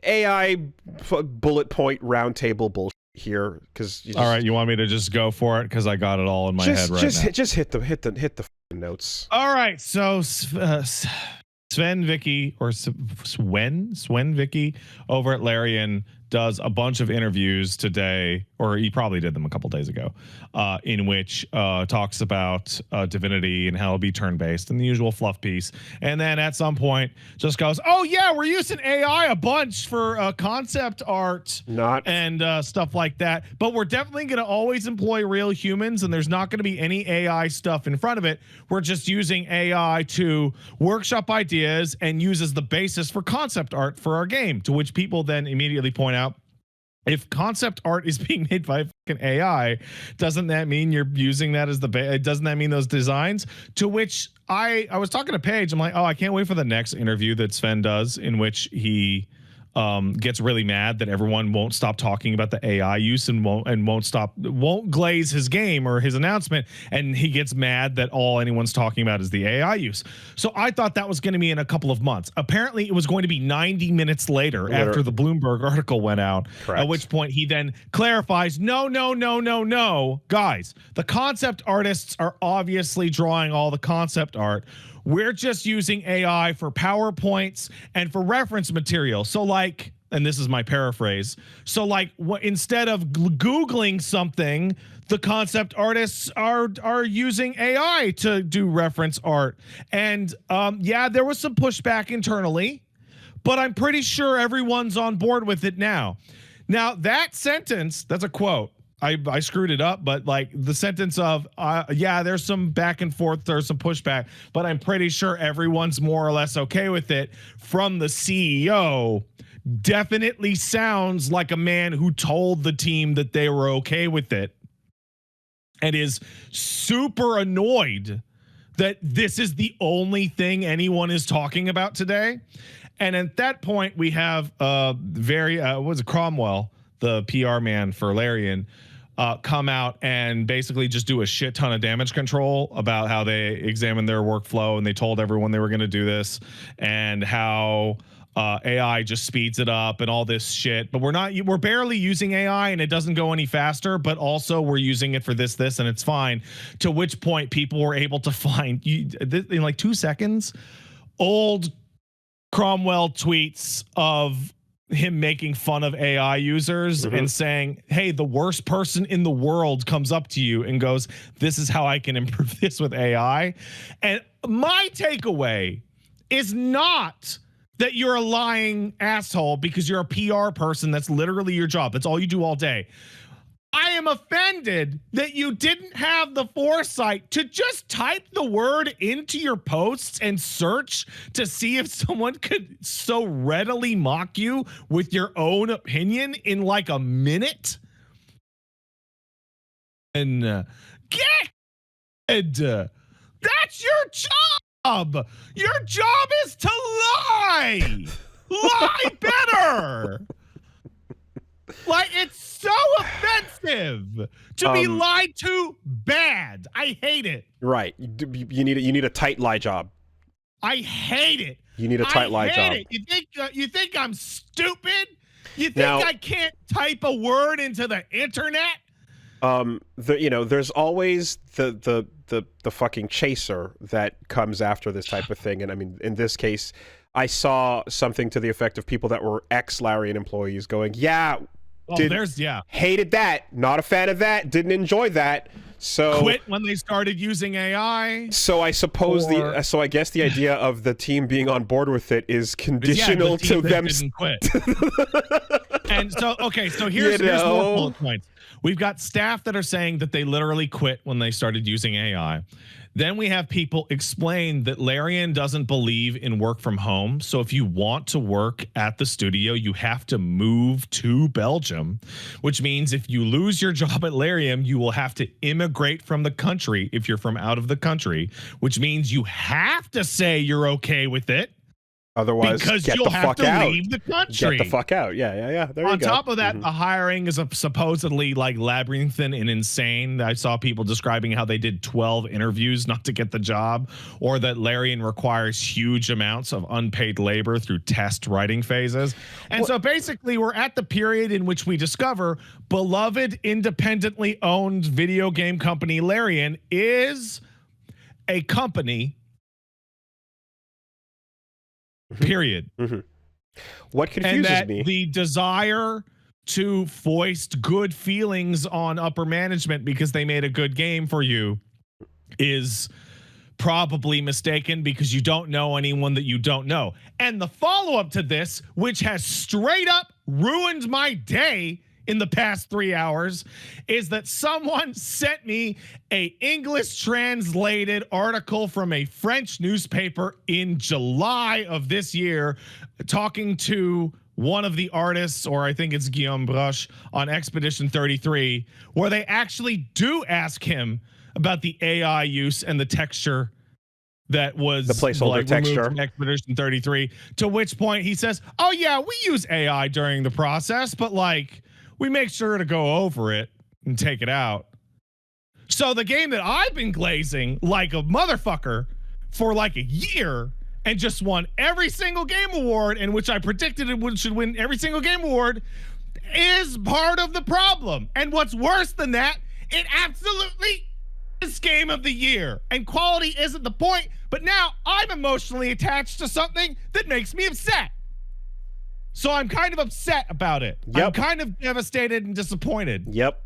AI bullet point roundtable bullshit here, because all right, you want me to just go for it because I got it all in my head right now. Just hit the notes. All right, so Sven Vicky or Sven Vicky over at Larian does a bunch of interviews today, or he probably did them a couple days ago, in which talks about Divinity and how it'll be turn-based and the usual fluff piece. And then at some point just goes, oh yeah, we're using AI a bunch for concept art and stuff like that. But we're definitely going to always employ real humans, and there's not going to be any AI stuff in front of it. We're just using AI to workshop ideas and use as the basis for concept art for our game, to which people then immediately point out, if concept art is being made by fucking AI, doesn't that mean you're using that as the doesn't that mean those designs? To which I was talking to Paige. I'm like, oh, I can't wait for the next interview that Sven does, in which he gets really mad that everyone won't stop talking about the AI use and won't glaze his game or his announcement, and he gets mad that all anyone's talking about is the AI use. So I thought that was going to be in a couple of months. Apparently it was going to be 90 minutes later after the Bloomberg article went out. Correct. At which point he then clarifies, no, guys, the concept artists are obviously drawing all the concept art. We're just using AI for PowerPoints and for reference material. So like, and this is my paraphrase, so like instead of Googling something, the concept artists are using AI to do reference art. And yeah, there was some pushback internally, but I'm pretty sure everyone's on board with it now. Now that sentence, that's a quote. I screwed it up, but like the sentence of, yeah, there's some back and forth, there's some pushback, but I'm pretty sure everyone's more or less okay with it, from the CEO, definitely sounds like a man who told the team that they were okay with it and is super annoyed that this is the only thing anyone is talking about today. And at that point, we have Cromwell, the PR man for Larian, come out and basically just do a shit ton of damage control about how they examined their workflow and they told everyone they were going to do this, and how AI just speeds it up and all this shit. But we're barely using AI and it doesn't go any faster, but also we're using it for this, and it's fine. To which point people were able to find, in like 2 seconds, old Cromwell tweets of him making fun of AI users and saying, hey, the worst person in the world comes up to you and goes, this is how I can improve this with AI. And my takeaway is not that you're a lying asshole because you're a PR person. That's literally your job. That's all you do all day. I am offended that you didn't have the foresight to just type the word into your posts and search to see if someone could so readily mock you with your own opinion in like a minute. And that's your job. Your job is to lie. Lie better. Like, it's so offensive to be lied to bad. I hate it. Right. You need a tight lie job. I hate it. You need a tight lie job. You think I'm stupid? You think I can't type a word into the internet? There's always the fucking chaser that comes after this type of thing. And I mean, in this case, I saw something to the effect of people that were ex-Larian employees going, hated that, not a fan of that, didn't enjoy that, so quit when they started using AI. So I suppose I guess the idea of the team being on board with it is conditional to them didn't quit. And so here's more bullet points. We've got staff that are saying that they literally quit when they started using AI. Then we have people explain that Larian doesn't believe in work from home. So if you want to work at the studio, you have to move to Belgium, which means if you lose your job at Larian, you will have to immigrate from the country if you're from out of the country, which means you have to say you're okay with it. Otherwise, because get you'll the have fuck to out. leave the country. Get the fuck out. Yeah. There you go. On top of that, the hiring is supposedly like labyrinthine and insane. I saw people describing how they did 12 interviews not to get the job, or that Larian requires huge amounts of unpaid labor through test writing phases. And so basically, we're at the period in which we discover beloved independently owned video game company Larian is a company. Period. What confuses and that me? The desire to foist good feelings on upper management because they made a good game for you is probably mistaken, because you don't know anyone that you don't know. And the follow-up to this, which has straight up ruined my day in the past 3 hours, is that someone sent me a English translated article from a French newspaper in July of this year, talking to one of the artists, or I think it's Guillaume Brush, on Expedition 33, where they actually do ask him about the AI use and the texture that was the placeholder texture from Expedition 33, to which point he says, oh yeah, we use AI during the process, but like, we make sure to go over it and take it out. So the game that I've been glazing like a motherfucker for like a year and just won every single game award, and which I predicted it should win every single game award, is part of the problem. And what's worse than that, it absolutely is game of the year. And quality isn't the point, but now I'm emotionally attached to something that makes me upset. So I'm kind of upset about it. Yep. I'm kind of devastated and disappointed. Yep.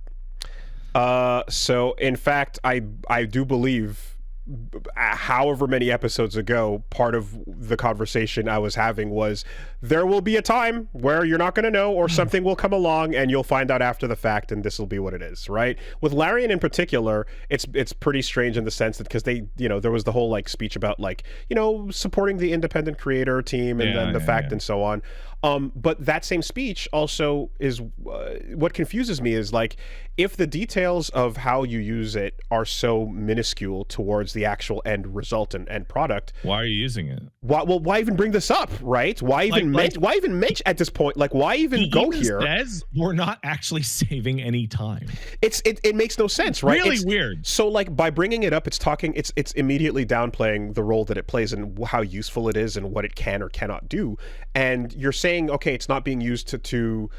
So in fact, I do believe, however many episodes ago, part of the conversation I was having was, there will be a time where you're not going to know, or something will come along and you'll find out after the fact, and this will be what it is, right? With Larian in particular, it's pretty strange in the sense that, because they, there was the whole like speech about like, supporting the independent creator team, and then the fact and so on. But that same speech also is what confuses me is like, if the details of how you use it are so minuscule towards the actual end result and end product, why are you using it? Why even bring this up, right? Why even mention at this point? Like, why even go here? Says we're not actually saving any time. It makes no sense, right? Really weird. So like, by bringing it up, it's immediately downplaying the role that it plays and how useful it is and what it can or cannot do. And you're saying, okay, it's not being used to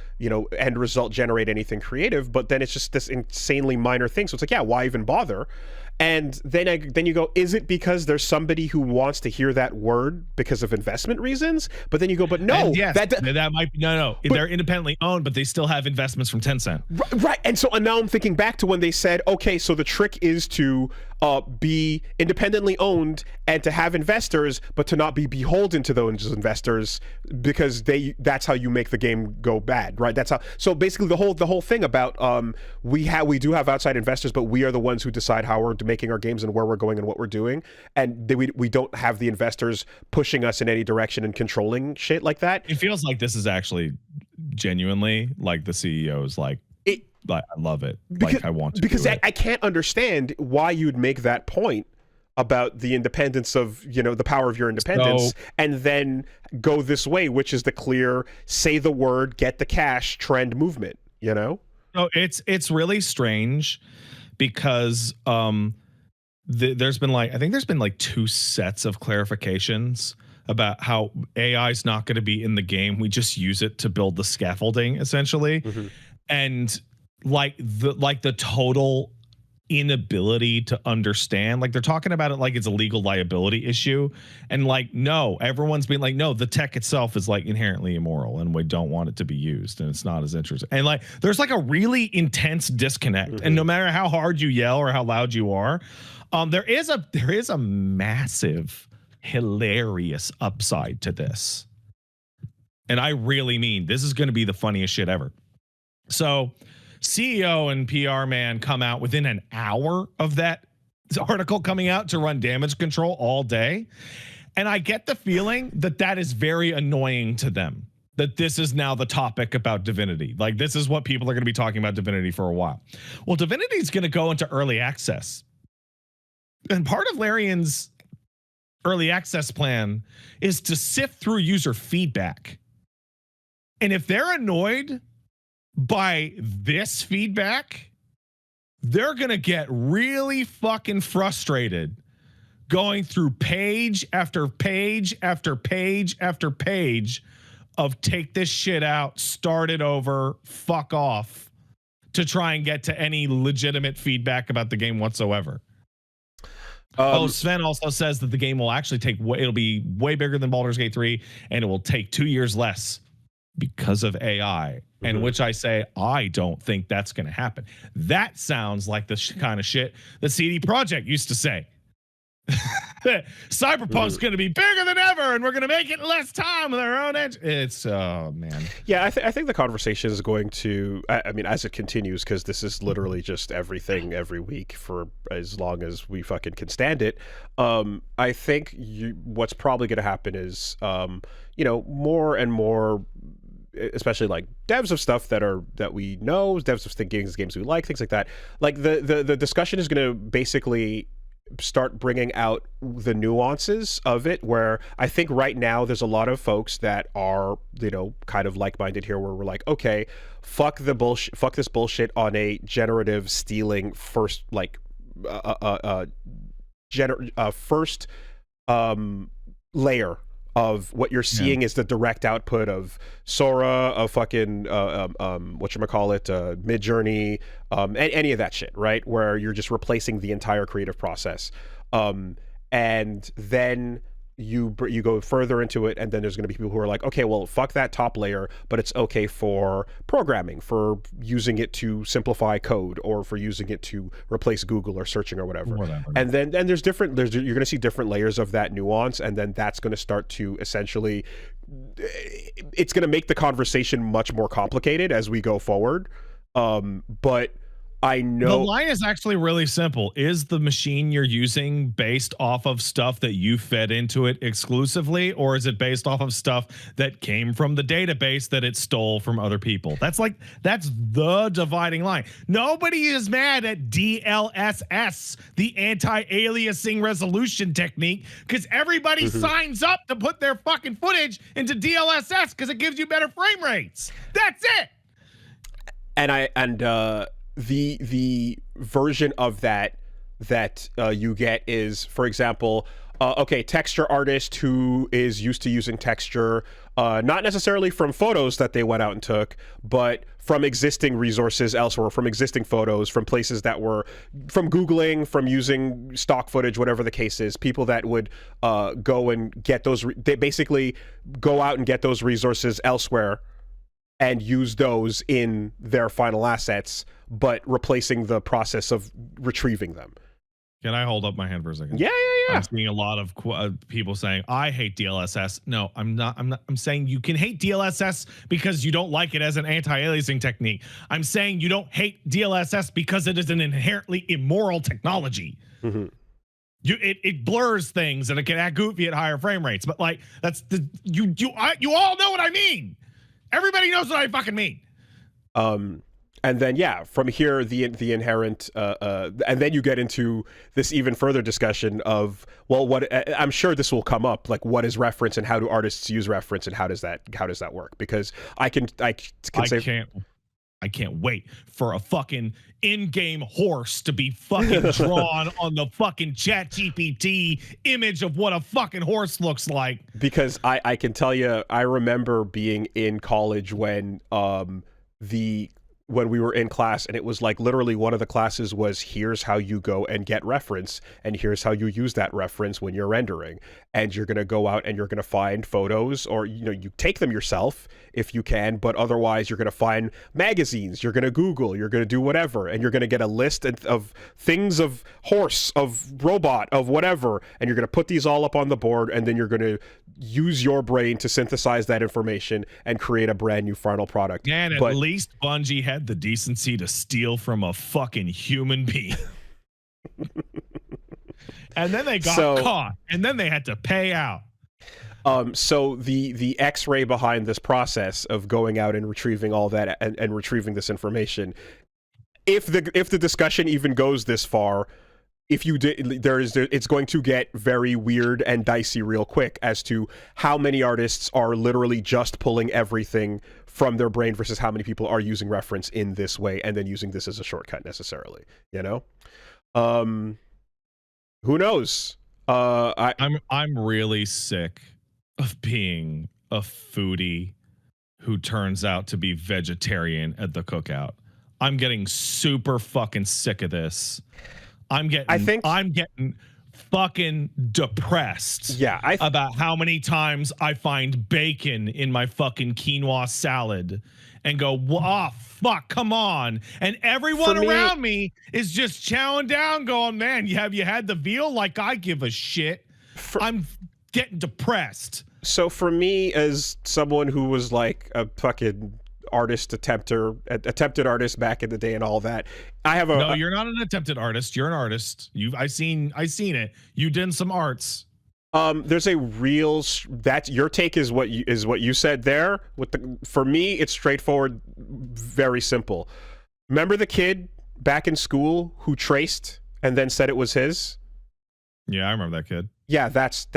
end result generate anything creative, but then it's just this insanely minor thing. So it's like, yeah, why even bother? And then you go, is it because there's somebody who wants to hear that word because of investment reasons? But then you go, but no, yes, that might be no. But they're independently owned, but they still have investments from Tencent. Right. And now I'm thinking back to when they said, okay, so the trick is to be independently owned and to have investors, but to not be beholden to those investors, because that's how you make the game go bad, right? That's how. So basically, the whole thing about we do have outside investors, but we are the ones who decide how we're making our games and where we're going and what we're doing, and we don't have the investors pushing us in any direction and controlling shit like that. It feels like this is actually genuinely like the CEO's like. I love it. Like, I want to, because I can't understand why you'd make that point about the independence of, the power of your independence, and then go this way, which is the clear say the word, get the cash trend movement, No, it's really strange, because there's been like 2 sets of clarifications about how AI is not going to be in the game. We just use it to build the scaffolding, essentially. And the total inability to understand, like, they're talking about it like it's a legal liability issue, and like, no, everyone's been like, no, the tech itself is like inherently immoral and we don't want it to be used, and it's not as interesting. And like, there's like a really intense disconnect, and no matter how hard you yell or how loud you are, there is a massive, hilarious upside to this, and I really mean this is going to be the funniest shit ever. So CEO and PR man come out within an hour of that article coming out to run damage control all day. And I get the feeling that is very annoying to them, that this is now the topic about Divinity. Like, this is what people are going to be talking about Divinity for a while. Well, Divinity is going to go into early access. And part of Larian's early access plan is to sift through user feedback. And if they're annoyed by this feedback, they're going to get really fucking frustrated going through page after page after page after page of take this shit out, start it over, fuck off, to try and get to any legitimate feedback about the game whatsoever. Sven also says that the game will actually it'll be way bigger than Baldur's Gate 3, and it will take 2 years less because of AI. And which I say, I don't think that's going to happen. That sounds like the kind of shit that CD Projekt used to say. Cyberpunk's going to be bigger than ever, and we're going to make it in less time with our own edge. It's man. Yeah, I think the conversation is going to. I mean, as it continues, because this is literally just everything every week for as long as we fucking can stand it. I think what's probably going to happen is, more and more, especially like devs of stuff that we know, devs of games we like, things like that. Like the discussion is going to basically start bringing out the nuances of it, where I think right now there's a lot of folks that are, kind of like-minded here, where we're like, okay, fuck this bullshit on a generative stealing first, like, first layer of what you're seeing is the direct output of Sora, of fucking whatchamacallit, Midjourney, any of that shit, right? Where you're just replacing the entire creative process. And then you go further into it, and then there's going to be people who are like, okay, well, fuck that top layer, but it's okay for programming, for using it to simplify code, or for using it to replace Google or searching or whatever. And then you're going to see different layers of that nuance, and then that's going to start to essentially, it's going to make the conversation much more complicated as we go forward. But I know the line is actually really simple. Is the machine you're using based off of stuff that you fed into it exclusively, or is it based off of stuff that came from the database that it stole from other people? That's the dividing line. Nobody is mad at DLSS, the anti-aliasing resolution technique, because everybody signs up to put their fucking footage into DLSS because it gives you better frame rates. That's it. The version of that you get is, for example, texture artist who is used to using texture, not necessarily from photos that they went out and took, but from existing resources elsewhere, from existing photos, from places that were, from Googling, from using stock footage, whatever the case is. People that would go and get those, they basically go out and get those resources elsewhere and use those in their final assets, but replacing the process of retrieving them. Can I hold up my hand for a second? Yeah. I'm seeing a lot of people saying, I hate DLSS. No, I'm not. I'm saying you can hate DLSS because you don't like it as an anti-aliasing technique. I'm saying you don't hate DLSS because it is an inherently immoral technology. It blurs things and it can act goofy at higher frame rates. But like, that's you all know what I mean. Everybody knows what I fucking mean. And then, from here, the inherent, and then you get into this even further discussion of, well, what I'm sure this will come up, like, what is reference and how do artists use reference and how does that work? Because I can't wait for a fucking in-game horse to be fucking drawn on the fucking ChatGPT image of what a fucking horse looks like. Because I can tell you, I remember being in college when when we were in class, and it was like literally one of the classes was, here's how you go and get reference, and here's how you use that reference when you're rendering. And you're going to go out and you're going to find photos, or you take them yourself if you can, but otherwise you're going to find magazines, you're going to Google, you're going to do whatever, and you're going to get a list of things, of horse, of robot, of whatever, and you're going to put these all up on the board, and then you're going to use your brain to synthesize that information and create a brand new final product. And at least Bungie had the decency to steal from a fucking human being. And then they got caught, and then they had to pay out. So the X-ray behind this process of going out and retrieving all that and retrieving this information, if the discussion even goes this far, if you did, it's going to get very weird and dicey real quick as to how many artists are literally just pulling everything from their brain versus how many people are using reference in this way and then using this as a shortcut necessarily, you know? Who knows? I'm really sick of being a foodie who turns out to be vegetarian at the cookout. I'm getting super fucking sick of this. I'm getting fucking depressed. Yeah, about how many times I find bacon in my fucking quinoa salad and go, oh, fuck, come on. And everyone around me is just chowing down going, man, have you had the veal? Like, I give a shit. I'm getting depressed. So for me, as someone who was like a fucking attempted artist back in the day and all that, I have No, you're not an attempted artist. You're an artist. I seen it. You did some arts. There's a real that your take is what you said there. For me, it's straightforward, very simple. Remember the kid back in school who traced and then said it was his? Yeah, I remember that kid. Yeah, that's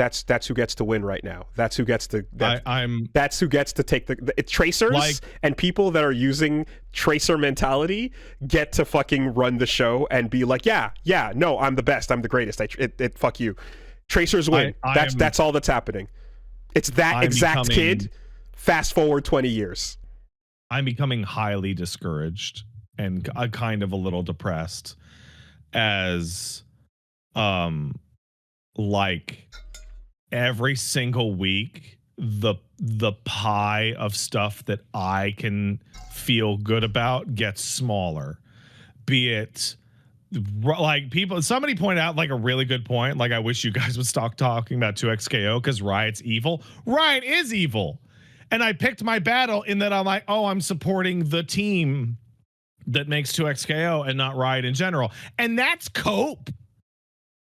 who gets to win right now. That's who gets to. That's who gets to take the tracers, and people that are using tracer mentality get to fucking run the show and be like, yeah, no, I'm the best, I'm the greatest. Fuck you. Tracers win. That's all that's happening. It's that exact kid. Fast forward 20 years. I'm becoming highly discouraged and kind of a little depressed as like every single week the pie of stuff that I can feel good about gets smaller. Be it like somebody pointed out like a really good point. Like, I wish you guys would stop talking about 2XKO because Riot's evil. Riot is evil. And I picked my battle in that I'm like, oh, I'm supporting the team that makes 2XKO and not Riot in general. And that's cope.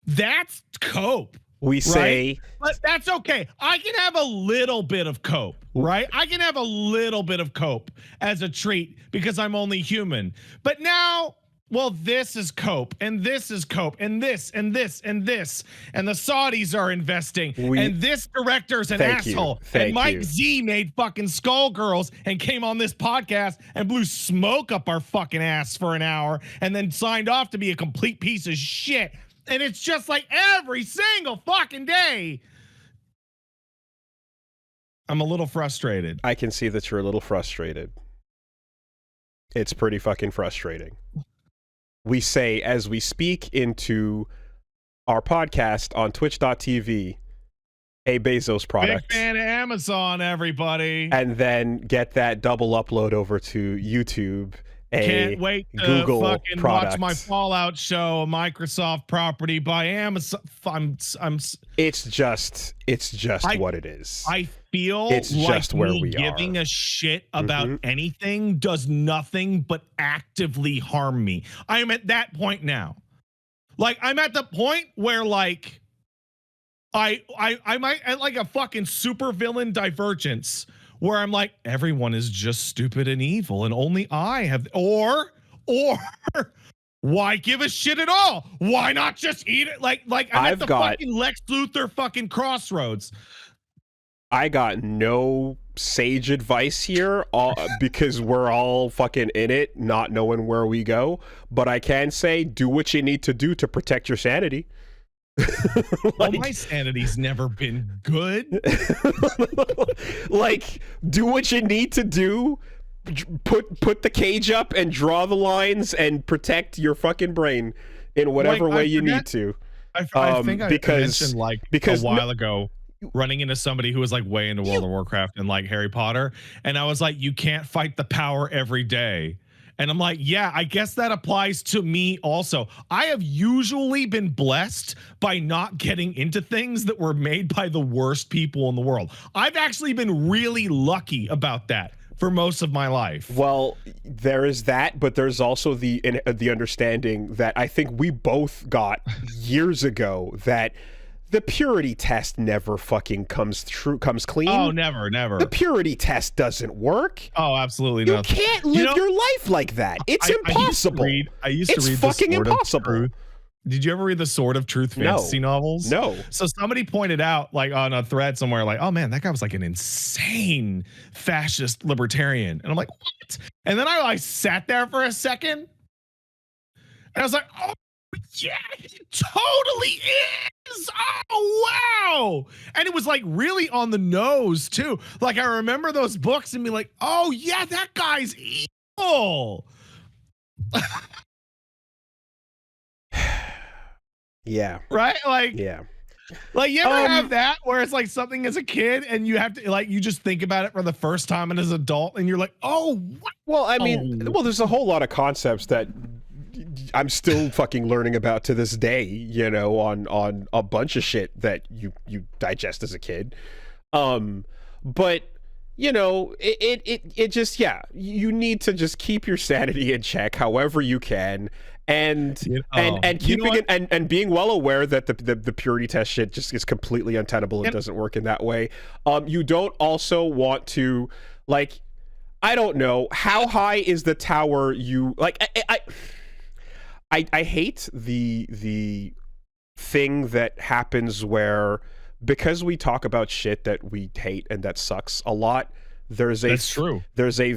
That's cope. We say, right? But that's okay. I can have a little bit of cope, right? I can have a little bit of cope as a treat because I'm only human. But now, well, this is cope, and this is cope, and this, and this, and this, and the Saudis are investing, and this director's an asshole, and Mike Z made fucking Skullgirls and came on this podcast and blew smoke up our fucking ass for an hour, and then signed off to be a complete piece of shit. And it's just like every single fucking day. I'm a little frustrated. I can see that you're a little frustrated. It's pretty fucking frustrating. We say, as we speak into our podcast on twitch.tv, a Bezos product. Big fan of Amazon, everybody. And then get that double upload over to YouTube. Can't wait to Google fucking product. Watch my Fallout show, a Microsoft property by Amazon. It's just what it is. I feel it's like just where we giving are. a shit about anything does nothing but actively harm me. I am at that point now. Like, I'm at the point where like I might at like a fucking super villain divergence where I'm like, everyone is just stupid and evil and only I have, or why give a shit at all? Why not just eat it? Like I'm at the fucking Lex Luthor fucking crossroads. I got no sage advice here because we're all fucking in it, not knowing where we go. But I can say, do what you need to do to protect your sanity. Well, my sanity's never been good. Like, do what you need to do. Put the cage up and draw the lines and protect your fucking brain in whatever way you need to. I think I mentioned a while ago running into somebody who was like way into World of Warcraft and like Harry Potter, and I was like, you can't fight the power every day. And I'm like, yeah, I guess that applies to me also. I have usually been blessed by not getting into things that were made by the worst people in the world. I've actually been really lucky about that for most of my life. Well, there is that, but there's also the understanding that I think we both got years ago that the purity test never fucking comes clean. Oh, never. The purity test doesn't work. Oh, absolutely not. You can't live your life like that. It's impossible. I used to read fucking impossible. Did you ever read the Sword of Truth fantasy novels? No. So somebody pointed out, like on a thread somewhere, like, oh man, that guy was like an insane fascist libertarian. And I'm like, what? And then I sat there for a second and I was like, oh yeah, he totally is. Oh wow. And it was like really on the nose too. Like I remember those books and be like, oh yeah, that guy's evil. Yeah. Right? Like, yeah. Like you ever have that where it's like something as a kid and you have to like you just think about it for the first time and as an adult and you're like, oh what? Well, I mean, there's a whole lot of concepts that I'm still fucking learning about to this day, you know, on a bunch of shit that you digest as a kid. But you know, it just, yeah, you need to just keep your sanity in check however you can. And keeping it and being well aware that the purity test shit just is completely untenable and doesn't work in that way. You don't also want to, like, I don't know, how high is the tower you like? I hate the thing that happens where, because we talk about shit that we hate and that sucks a lot, there's a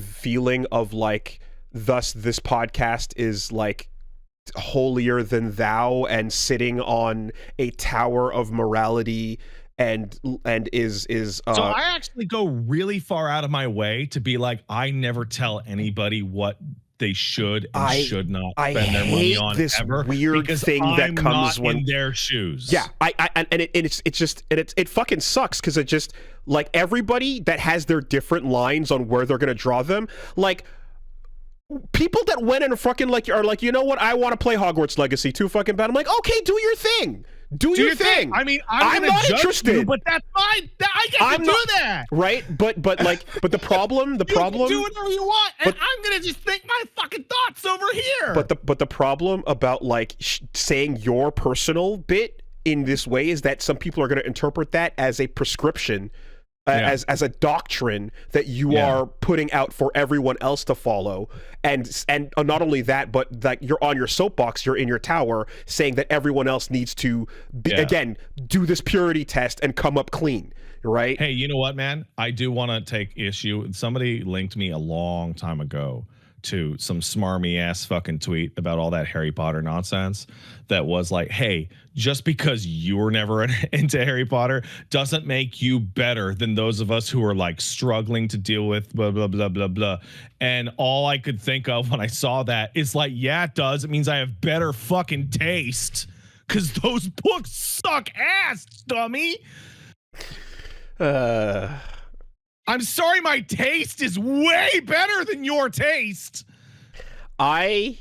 feeling of like, thus this podcast is like holier than thou and sitting on a tower of morality and is so I actually go really far out of my way to be like, I never tell anybody what they should and should not spend their money on this ever, weird thing that comes when in their shoes. Yeah, it fucking sucks because it just, like, everybody that has their different lines on where they're gonna draw them, like people that went and fucking like are like, you know what, I want to play Hogwarts Legacy too fucking bad. I'm like, okay, do your thing. Do your thing. I mean, I'm not interested, you, but that's fine. I get to do that, right? But the problem, you can do whatever you want, and I'm gonna just think my fucking thoughts over here. But the problem about like saying your personal bit in this way is that some people are gonna interpret that as a prescription. As a doctrine that you are putting out for everyone else to follow, and not only that, but like you're on your soapbox, you're in your tower, saying that everyone else needs to again do this purity test and come up clean, right? Hey, you know what, man? I do want to take issue. Somebody linked me a long time ago to some smarmy ass fucking tweet about all that Harry Potter nonsense that was like, hey, just because you were never into Harry Potter doesn't make you better than those of us who are like struggling to deal with blah, blah, blah, blah, blah. And all I could think of when I saw that is like, yeah, it does. It means I have better fucking taste because those books suck ass, dummy. I'm sorry, my taste is way better than your taste. I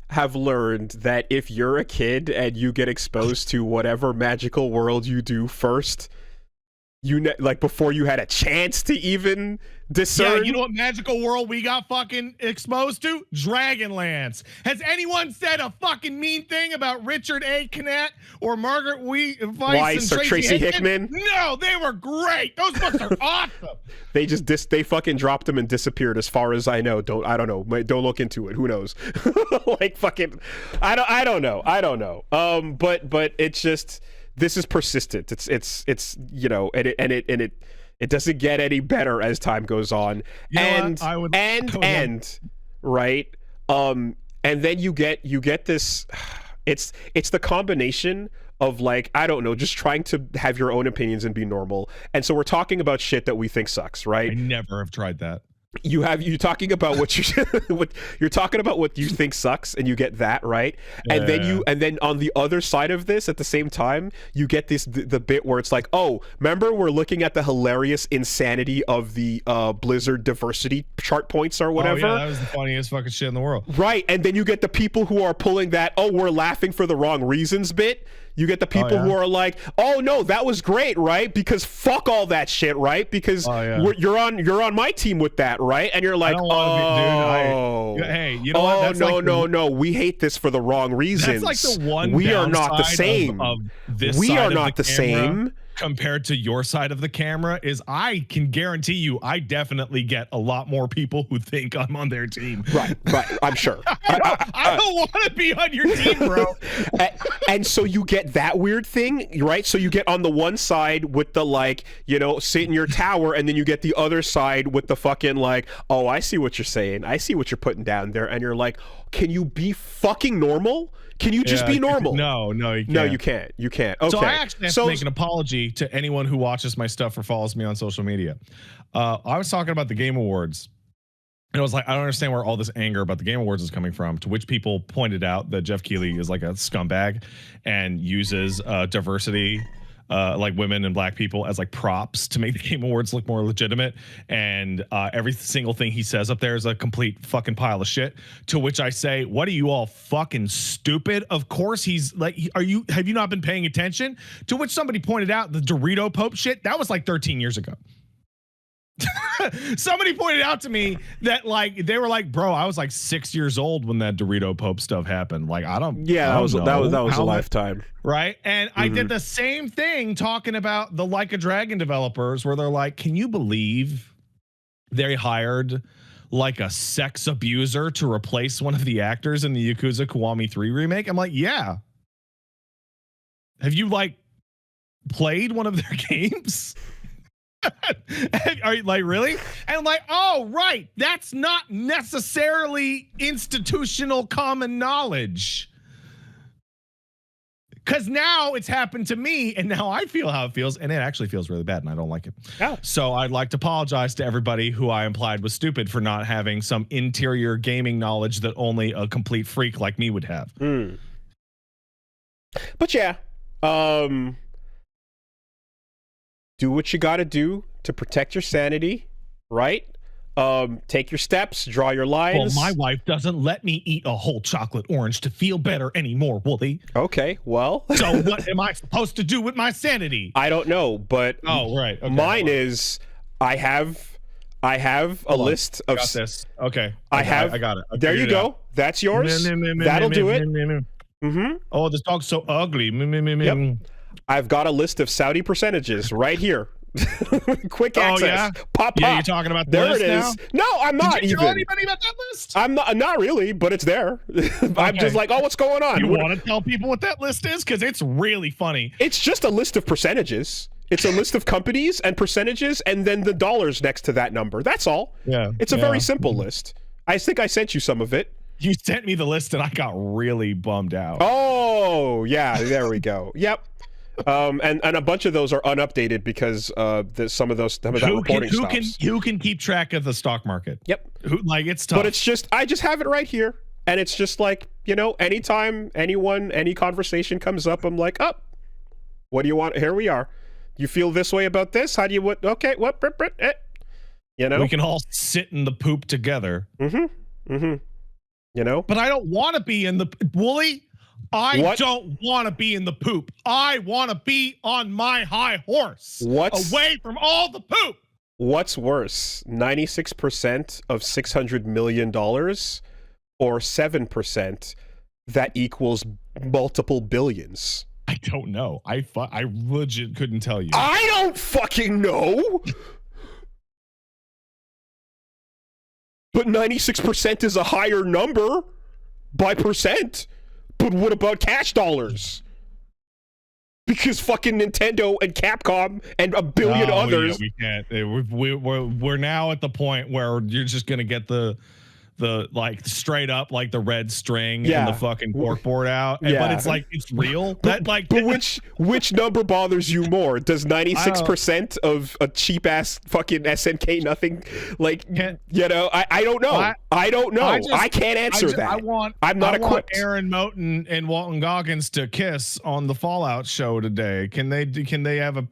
have learned that if you're a kid and you get exposed to whatever magical world you do first, like before you had a chance to even discern. Yeah, you know what magical world we got fucking exposed to? Dragonlance. Has anyone said a fucking mean thing about Richard A. Knatt or Margaret Weiss and Tracy Hickman? No, they were great. Those books are awesome. They just they fucking dropped them and disappeared, as far as I know. I don't know. Don't look into it. Who knows? Like fucking, I don't know. But it's just, this is persistent. It's you know, and it doesn't get any better as time goes on. You know right. And then you get this. It's the combination of like, I don't know, just trying to have your own opinions and be normal. And so we're talking about shit that we think sucks, right? I never have tried that. You're talking about what you're talking about what you think sucks, and you get that, right? And then on the other side of this, at the same time, you get the bit where it's like, oh, remember we're looking at the hilarious insanity of the Blizzard diversity chart points or whatever. Oh, yeah, that was the funniest fucking shit in the world. Right, and then you get the people who are pulling that, oh, we're laughing for the wrong reasons bit. You get the people who are like, oh no, that was great, right? Because fuck all that shit, right? Because you're on my team with that, right? And you're like, hey, you know what? That's no, we hate this for the wrong reasons. That's like the one. We are not the same. Of this we side are of not the same. compared to your side of the camera is I can guarantee you I definitely get a lot more people who think I'm on their team. Right. I'm sure. I don't want to be on your team, bro. And so you get that weird thing, right? So you get on the one side with the like, sit in your tower, and then you get the other side with the fucking like, oh, I see what you're saying. I see what you're putting down there. And you're like, can you be fucking normal? Can you just be normal? No, you can't. No, you can't. You can't. Okay. So I actually have to make an apology to anyone who watches my stuff or follows me on social media. I was talking about the Game Awards, and I was like, I don't understand where all this anger about the Game Awards is coming from, to which people pointed out that Jeff Keighley is like a scumbag and uses diversity, like women and black people, as like props to make the Game Awards look more legitimate. And every single thing he says up there is a complete fucking pile of shit. To which I say, what are you all fucking stupid? Of course he's like, have you not been paying attention? To which somebody pointed out the Dorito Pope shit, that was like 13 years ago. Somebody pointed out to me that like they were like, bro, I was like 6 years old when that Dorito Pope stuff happened. Like, that was a lifetime, right? And I did the same thing talking about the Like a Dragon developers, where they're like, can you believe they hired like a sex abuser to replace one of the actors in the Yakuza Kiwami 3 remake? I'm like, yeah. Have you like played one of their games? Are you like, really? And I'm like, oh, right. That's not necessarily institutional common knowledge. Because now it's happened to me, and now I feel how it feels, and it actually feels really bad, and I don't like it. Oh. So I'd like to apologize to everybody who I implied was stupid for not having some interior gaming knowledge that only a complete freak like me would have. But yeah, do what you got to do to protect your sanity, right? Take your steps, draw your lines. Well, my wife doesn't let me eat a whole chocolate orange to feel better anymore, Woolie. Okay, well. So what am I supposed to do with my sanity? I don't know, but right. Okay, mine is I have a list of. Got this. Okay. I got it. There you go. That's yours. That'll do it. Oh, this dog's so ugly. Yep. I've got a list of Saudi percentages right here. Quick access. Oh, yeah? Pop. Yeah, you're talking about the there list it is. Now? No, I'm not. Did you even. tell anybody about that list? I'm not really, but it's there. I'm just like, oh, what's going on? You want to tell people what that list is? Because it's really funny. It's just a list of percentages. It's a list of companies and percentages, and then the dollars next to that number. That's all. Yeah. It's a very simple list. I think I sent you some of it. You sent me the list, and I got really bummed out. Oh, yeah. There we go. Yep. And a bunch of those are unupdated because some of that reporting stops. Who can keep track of the stock market? Yep. It's tough. But it's just, I just have it right here. And it's just like, anytime any conversation comes up, I'm like, oh, what do you want? Here we are. You feel this way about this? How do you, what? Okay, what? We can all sit in the poop together. But I don't want to be in the, Woolie. I don't want to be in the poop. I want to be on my high horse. Away from all the poop. What's worse, 96% of $600 million or 7% that equals multiple billions? I don't know. I legit couldn't tell you. I don't fucking know. But 96% is a higher number by percent. But what about cash dollars? Because fucking Nintendo and Capcom and a billion others. Yeah, we can't. We're now at the point where you're just gonna get the like straight up like the red string and the fucking corkboard out. But it's like it's real. But which number bothers you more? Does 96% of a cheap ass fucking SNK nothing I don't know. I don't know. I can't answer that. I'm not equipped. Aaron Moten and Walton Goggins to kiss on the Fallout show today. Can they have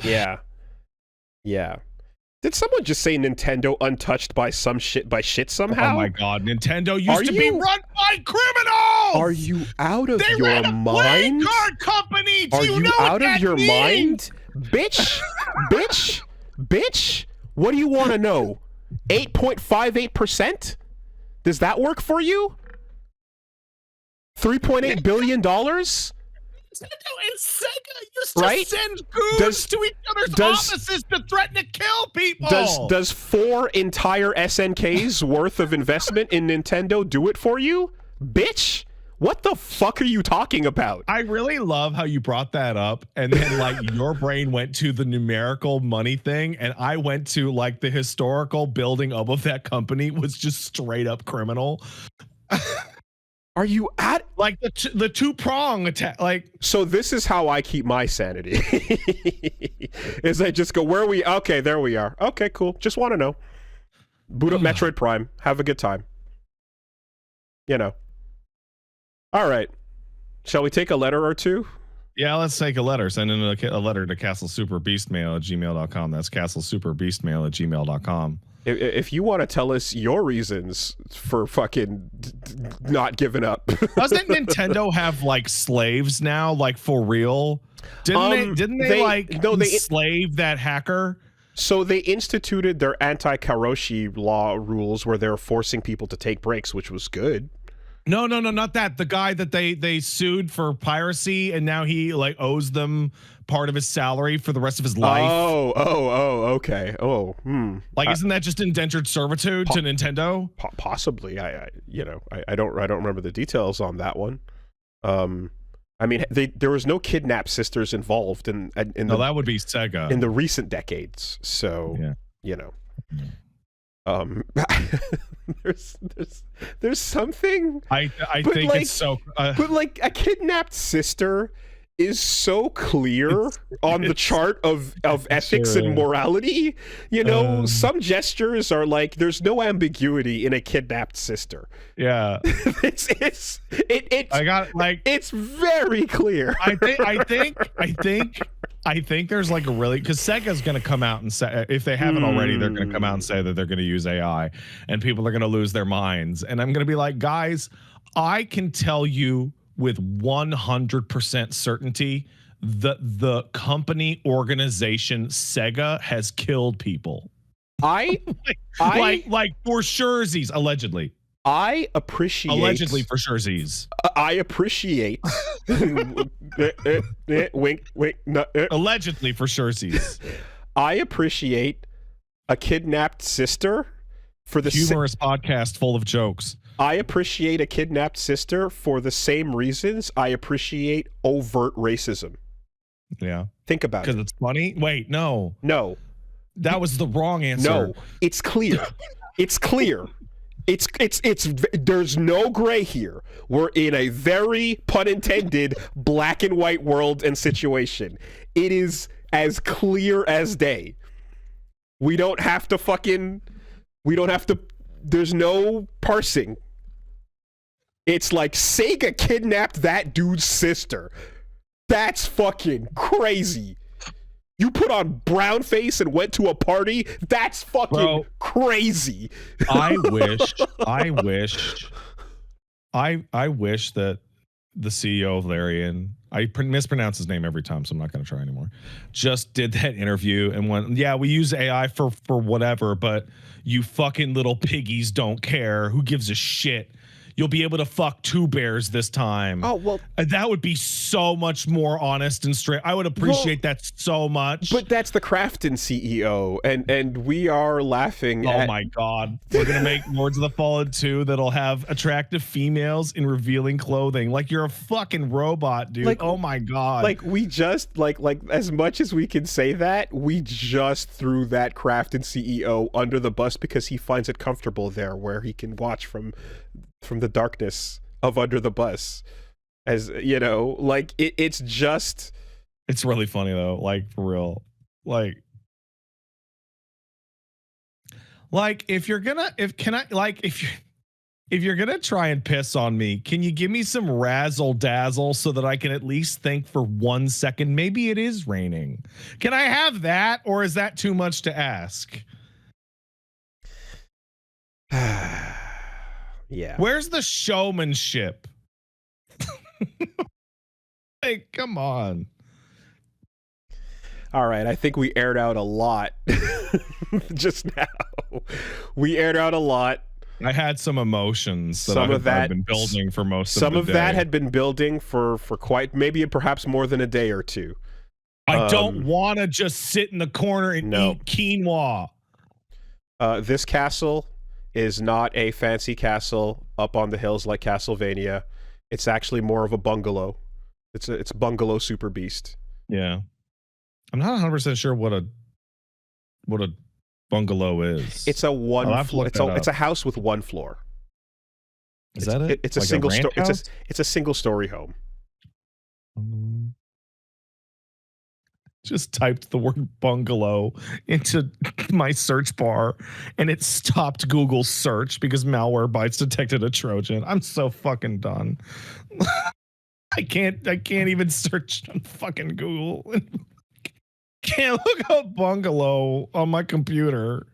Yeah. Did someone just say Nintendo untouched by shit somehow? Oh my god, Nintendo used to be run by criminals! Are you out of your ran a mind? Playing card company! Are you know out what of your means? mind? Bitch, what do you want to know? 8.58%? Does that work for you? $3.8 billion? Nintendo and Sega used to Right? send goons to each other's offices to threaten to kill people. Does 4 entire SNKs worth of investment in Nintendo do it for you? Bitch, what the fuck are you talking about? I really love how you brought that up, and then like your brain went to the numerical money thing, and I went to like the historical building up of that company was just straight up criminal. Are you at like the two-prong attack? Like, so this is how I keep my sanity. Is I just go, where are we? Okay, there we are. Okay, cool. Just want to know. Boot up Metroid Prime. Have a good time. You know. All right. Shall we take a letter or two? Yeah, let's take a letter. Send in a letter to castlesuperbeastmail@gmail.com. That's castlesuperbeastmail@gmail.com. If you want to tell us your reasons for fucking not giving up. Doesn't Nintendo have like slaves now, like for real? Didn't they enslave that hacker? So they instituted their anti-karoshi law rules where they're forcing people to take breaks, which was good. No, not that. The guy that they sued for piracy, and now he like owes them part of his salary for the rest of his life. Okay. Like, isn't that just indentured servitude to Nintendo? Possibly. I don't remember the details on that one. I mean, there was no kidnapped sisters involved in that would be Sega in the recent decades. So yeah. You know. There's something I think like, it's so but like a kidnapped sister is so clear on the chart of ethics and morality. You know, some gestures are like there's no ambiguity in a kidnapped sister. Yeah. it's very clear. I think there's like a really, because Sega's going to come out and say, if they haven't already, they're going to come out and say that they're going to use AI and people are going to lose their minds. And I'm going to be like, guys, I can tell you with 100% certainty that the company organization Sega has killed people. like for surezies, allegedly. I appreciate allegedly for surezies. I appreciate wink no, allegedly for surezies. I appreciate a kidnapped sister for the humorous podcast full of jokes. I appreciate a kidnapped sister for the same reasons I appreciate overt racism. Yeah. Think about it. Because it's funny? Wait, no. No. That was the wrong answer. No. It's clear. It's clear. It's there's no gray here. We're in a very, pun intended, black and white world and situation. It is as clear as day. We don't have to there's no parsing. It's like Sega kidnapped that dude's sister. That's fucking crazy. You put on brown face and went to a party? That's fucking crazy. I wish that the CEO of Larian, I mispronounce his name every time, so I'm not going to try anymore, just did that interview and went, yeah, we use AI for whatever, but you fucking little piggies don't care. Who gives a shit? You'll be able to fuck 2 bears this time. Oh, well. That would be so much more honest and straight. I would appreciate that so much. But that's the Crafton CEO, and we are laughing at... Oh, my God. We're going to make Lords of the Fallen 2 that'll have attractive females in revealing clothing. Like, you're a fucking robot, dude. Like, oh, my God. Like, we just, like as much as we can say that, we just threw that Crafton CEO under the bus because he finds it comfortable there where he can watch from the darkness of under the bus, as you know, like it's really funny though, like for real, like if you're gonna try and piss on me, can you give me some razzle dazzle so that I can at least think for 1 second maybe it is raining? Can I have that, or is that too much to ask? Yeah. Where's the showmanship? Hey, come on. All right, I think we aired out a lot just now. We aired out a lot. I had some emotions that I've been building for most of the day. Some of that had been building for quite, maybe perhaps more than a day or two. I don't want to just sit in the corner and eat quinoa. This castle is not a fancy castle up on the hills like Castlevania. It's actually more of a bungalow. It's bungalow super beast. Yeah. I'm not 100% sure what a bungalow is. It's a one floor. It's a house with one floor. Is that it? It's a single story. It's a single story home. Just typed the word bungalow into my search bar and it stopped Google search because Malwarebytes detected a Trojan. I'm so fucking done. I can't even search on fucking Google. Can't look up bungalow on my computer.